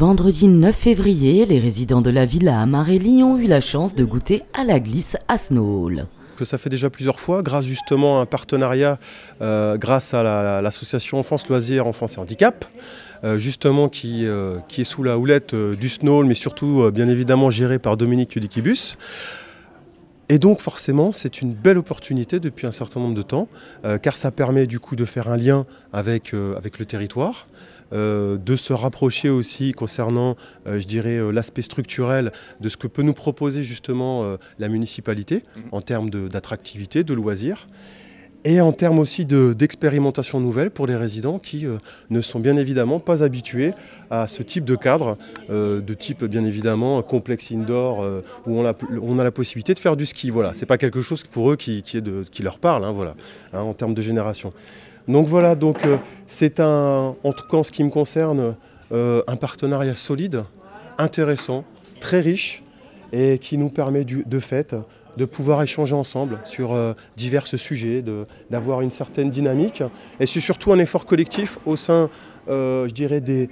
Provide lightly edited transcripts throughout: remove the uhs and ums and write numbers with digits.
Vendredi 9 février, les résidents de la villa à Marelli ont eu la chance de goûter à la glisse à Snow Hall. Ça fait déjà plusieurs fois, grâce justement à un partenariat, grâce à l'association Enfance Loisirs, Enfance et Handicap, justement qui est sous la houlette du Snow Hall, mais surtout bien évidemment géré par Dominique Udikibus. Et donc forcément c'est une belle opportunité depuis un certain nombre de temps, car ça permet du coup de faire un lien avec le territoire, de se rapprocher aussi concernant, je dirais, l'aspect structurel de ce que peut nous proposer justement la municipalité en termes d'attractivité, de loisirs. Et en termes aussi d'expérimentation nouvelle pour les résidents qui ne sont bien évidemment pas habitués à ce type de cadre, de type bien évidemment complexe indoor où on a la possibilité de faire du ski. Voilà, c'est pas quelque chose pour eux qui leur parle, hein, voilà, hein, en termes de génération. Donc voilà, c'est en tout cas en ce qui me concerne, un partenariat solide, intéressant, très riche et qui nous permet de fait de pouvoir échanger ensemble sur divers sujets, d'avoir une certaine dynamique. Et c'est surtout un effort collectif au sein, je dirais, des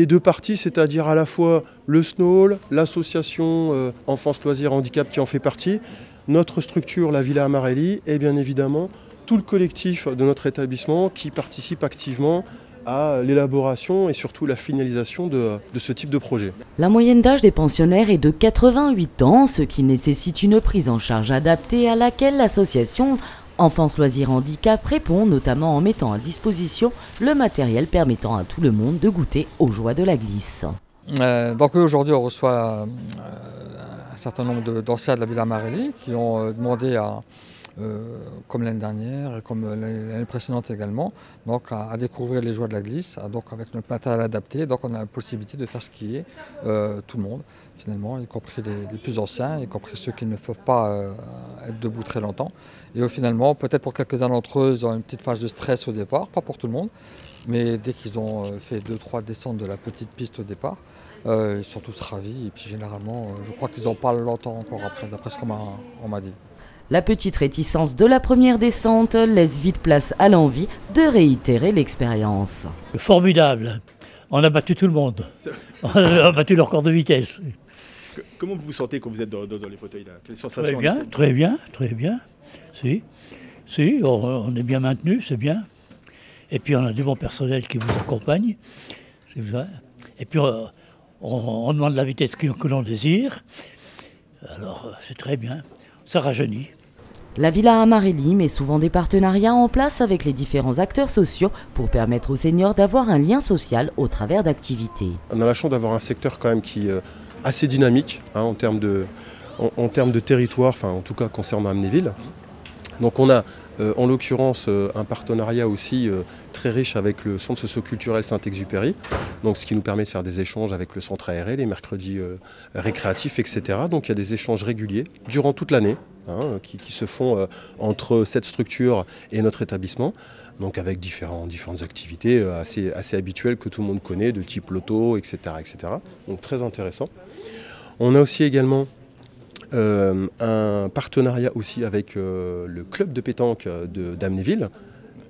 deux parties, c'est-à-dire à la fois le Snow Hall, l'association Enfance Loisirs Handicap qui en fait partie, notre structure, la Villa à Marelli, et bien évidemment tout le collectif de notre établissement qui participe activement à l'élaboration et surtout la finalisation de ce type de projet. La moyenne d'âge des pensionnaires est de 88 ans, ce qui nécessite une prise en charge adaptée à laquelle l'association Enfance Loisirs Handicap répond, notamment en mettant à disposition le matériel permettant à tout le monde de goûter aux joies de la glisse. Donc aujourd'hui on reçoit un certain nombre d'anciens de la Villa Marelli qui ont demandé comme l'année dernière et comme l'année précédente également, donc à découvrir les joies de la glisse, donc avec notre matériel adapté. Donc on a la possibilité de faire skier tout le monde finalement, y compris les plus anciens, y compris ceux qui ne peuvent pas être debout très longtemps. Et finalement, peut-être pour quelques-uns d'entre eux, ils ont une petite phase de stress au départ, pas pour tout le monde, mais dès qu'ils ont fait 2-3 descentes de la petite piste au départ, ils sont tous ravis et puis généralement, je crois qu'ils n'en parlent longtemps encore après, d'après ce qu'on m'a dit. La petite réticence de la première descente laisse vite place à l'envie de réitérer l'expérience. Formidable. On a battu tout le monde. On a battu le record de vitesse. Comment vous vous sentez quand vous êtes dans les fauteuils là? Quelles sensations? Très bien. Si, on est bien maintenu, c'est bien. Et puis on a du bon personnel qui vous accompagne. C'est vrai. Et puis on demande la vitesse que l'on désire. Alors c'est très bien. Ça rajeunit. La Villa à Marelli met souvent des partenariats en place avec les différents acteurs sociaux pour permettre aux seniors d'avoir un lien social au travers d'activités. On a la chance d'avoir un secteur quand même qui est assez dynamique hein, en termes de territoire, enfin en tout cas concernant Amnéville. Donc on a en l'occurrence un partenariat aussi très riche avec le centre socio-culturel Saint-Exupéry, donc ce qui nous permet de faire des échanges avec le centre aéré, les mercredis récréatifs, etc. Donc il y a des échanges réguliers durant toute l'année hein, qui se font entre cette structure et notre établissement, donc avec différentes activités assez habituelles que tout le monde connaît, de type loto, etc. Donc très intéressant. On a aussi également un partenariat aussi avec le club de pétanque d'Amnéville,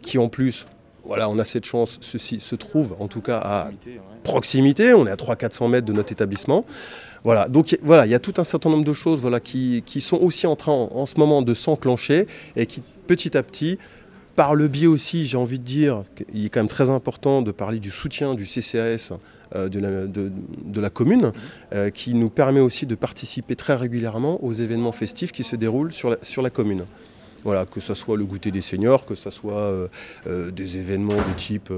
qui en plus, voilà, on a cette chance, ceci se trouve en tout cas à proximité, on est à 300-400 mètres de notre établissement. Voilà, donc voilà, il y a tout un certain nombre de choses voilà, qui sont aussi en train en ce moment de s'enclencher et qui petit à petit, par le biais aussi, j'ai envie de dire, il est quand même très important de parler du soutien du CCAS de la commune, qui nous permet aussi de participer très régulièrement aux événements festifs qui se déroulent sur la commune. Voilà, que ce soit le goûter des seniors, que ce soit des événements de type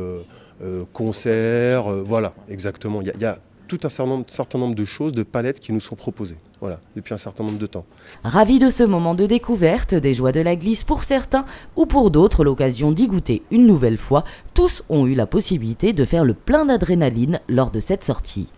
concert, voilà, exactement. Il y a tout un certain nombre de choses, de palettes qui nous sont proposées, voilà, depuis un certain nombre de temps. Ravi de ce moment de découverte, des joies de la glisse pour certains ou pour d'autres l'occasion d'y goûter une nouvelle fois, tous ont eu la possibilité de faire le plein d'adrénaline lors de cette sortie.